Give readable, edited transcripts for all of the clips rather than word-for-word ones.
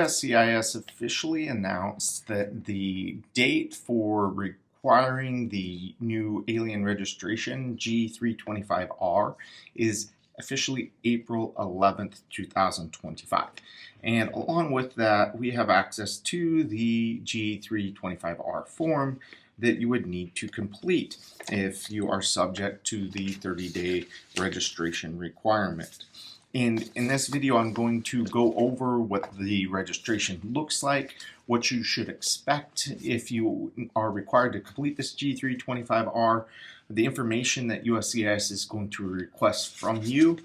USCIS officially announced that the date for requiring the new alien registration G-325R is officially April 11th, 2025. And along with that, we have access to the G-325R form that you would need to complete if you are subject to the 30-day registration requirement. And in this video, I'm going to go over what the registration looks like, what you should expect if you are required to complete this G-325R, the information that USCIS is going to request from you,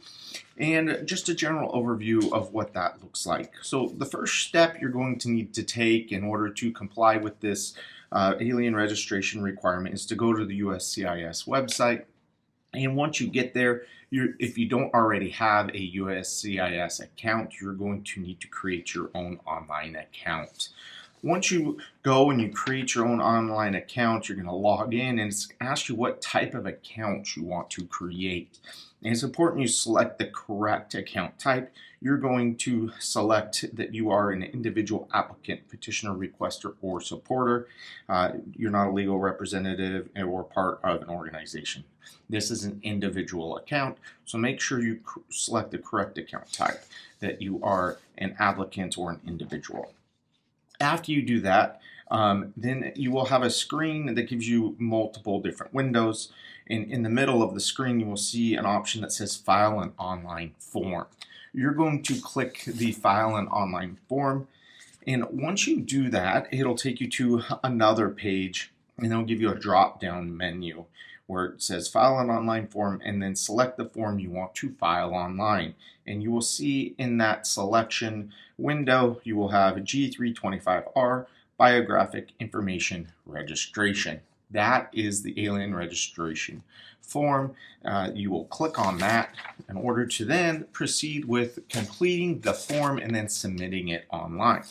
and just a general overview of what that looks like. So the first step you're going to need to take in order to comply with this alien registration requirement is to go to the USCIS website. And once you get there, if you don't already have a USCIS account, you're going to need to create your own online account. Once you go and you create your own online account, you're going to log in and it's ask you what type of account you want to create. And it's important you select the correct account type. You're going to select that you are an individual applicant, petitioner, requester, or supporter. You're not a legal representative or part of an organization. This is an individual account, so make sure you select the correct account type, that you are an applicant or an individual. After you do that, then you will have a screen that gives you multiple different windows. In the middle of the screen, you will see an option that says File an Online Form. You're going to click the File an Online Form, and once you do that, it'll take you to another page, and it'll give you a drop-down menu where it says File an Online Form, and then select the form you want to file online. And you will see in that selection window, you will have a G-325R biographic information registration. That is the alien registration form. You will click on that in order to then proceed with completing the form and then submitting it online.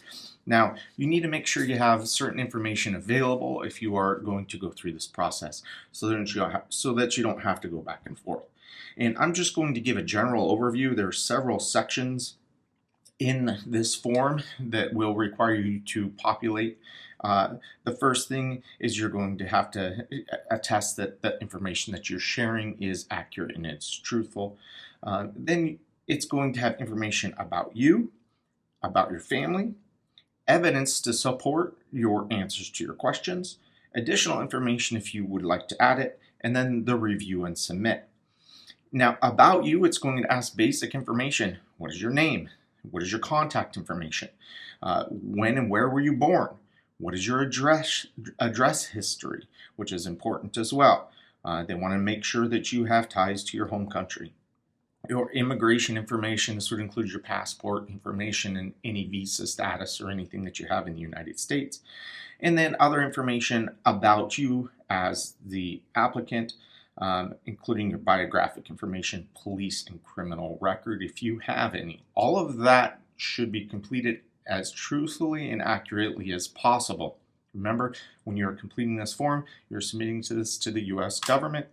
Now, you need to make sure you have certain information available if you are going to go through this process so that you don't have to go back and forth. And I'm just going to give a general overview. There are several sections in this form that will require you to populate. The first thing is you're going to have to attest that the information that you're sharing is accurate and it's truthful. Then it's going to have information about you, about your family, evidence to support your answers to your questions, additional information if you would like to add it, and then the review and submit. Now, about you, it's going to ask basic information. What is your name? What is your contact information? When and where were you born? What is your address history, which is important as well. They want to make sure that you have ties to your home country. Your immigration information, this would include your passport information and any visa status or anything that you have in the United States. And then other information about you as the applicant, including your biographic information, police and criminal record, if you have any. All of that should be completed as truthfully and accurately as possible. Remember, when you're completing this form, you're submitting this to the U.S. government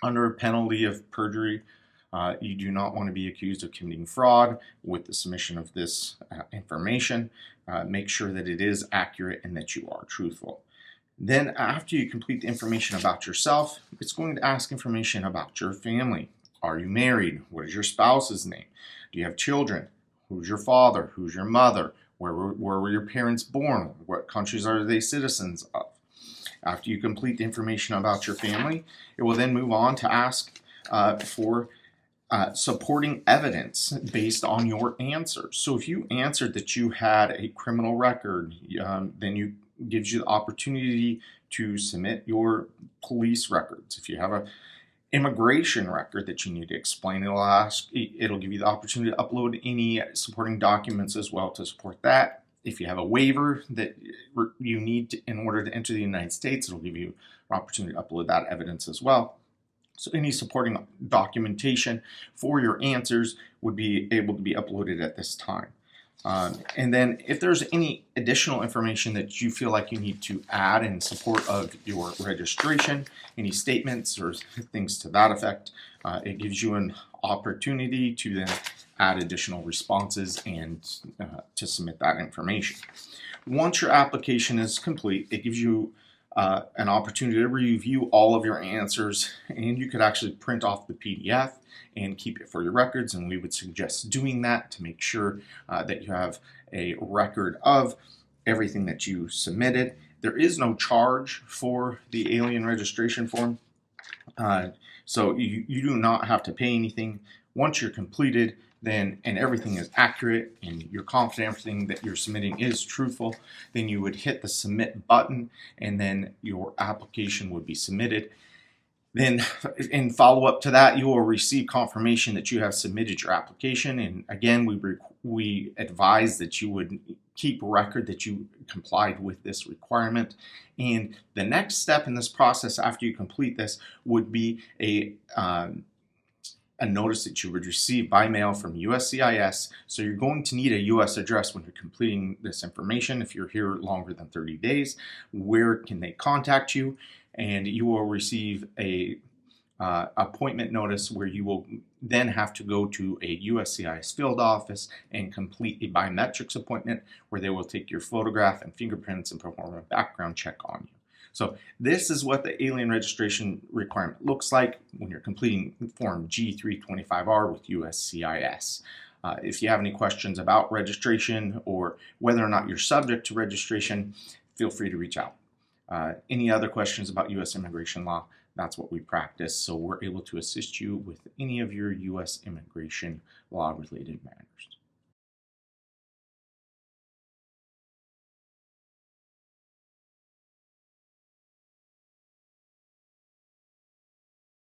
under a penalty of perjury. You do not want to be accused of committing fraud with the submission of this information. Make sure that it is accurate and that you are truthful. Then after you complete the information about yourself, it's going to ask information about your family. Are you married? What is your spouse's name? Do you have children? Who's your father? Who's your mother? Where were your parents born? What countries are they citizens of? After you complete the information about your family, it will then move on to ask for supporting evidence based on your answers. So if you answered that you had a criminal record, then you gives you the opportunity to submit your police records. If you have an immigration record that you need to explain, it'll give you the opportunity to upload any supporting documents as well to support that. If you have a waiver that you need in order to enter the United States, it'll give you an opportunity to upload that evidence as well. So any supporting documentation for your answers would be able to be uploaded at this time. And then if there's any additional information that you feel like you need to add in support of your registration, any statements or things to that effect, it gives you an opportunity to then add additional responses and to submit that information. Once your application is complete, it gives you an opportunity to review all of your answers, and you could actually print off the PDF and keep it for your records, and we would suggest doing that to make sure that you have a record of everything that you submitted. There is no charge for the alien registration form, so you do not have to pay anything. Once you're completed, then and everything is accurate and you're confident everything that you're submitting is truthful, then you would hit the submit button and then your application would be submitted. Then in follow up to that, you will receive confirmation that you have submitted your application. And again, we advise that you would keep record that you complied with this requirement. And the next step in this process after you complete this would be a notice that you would receive by mail from USCIS. So you're going to need a US address when you're completing this information. If you're here longer than 30 days, where can they contact you? And you will receive a appointment notice where you will then have to go to a USCIS field office and complete a biometrics appointment where they will take your photograph and fingerprints and perform a background check on you. So this is what the alien registration requirement looks like when you're completing Form G-325R with USCIS. If you have any questions about registration or whether or not you're subject to registration, feel free to reach out. Any other questions about U.S. immigration law, that's what we practice, so we're able to assist you with any of your U.S. immigration law related matters.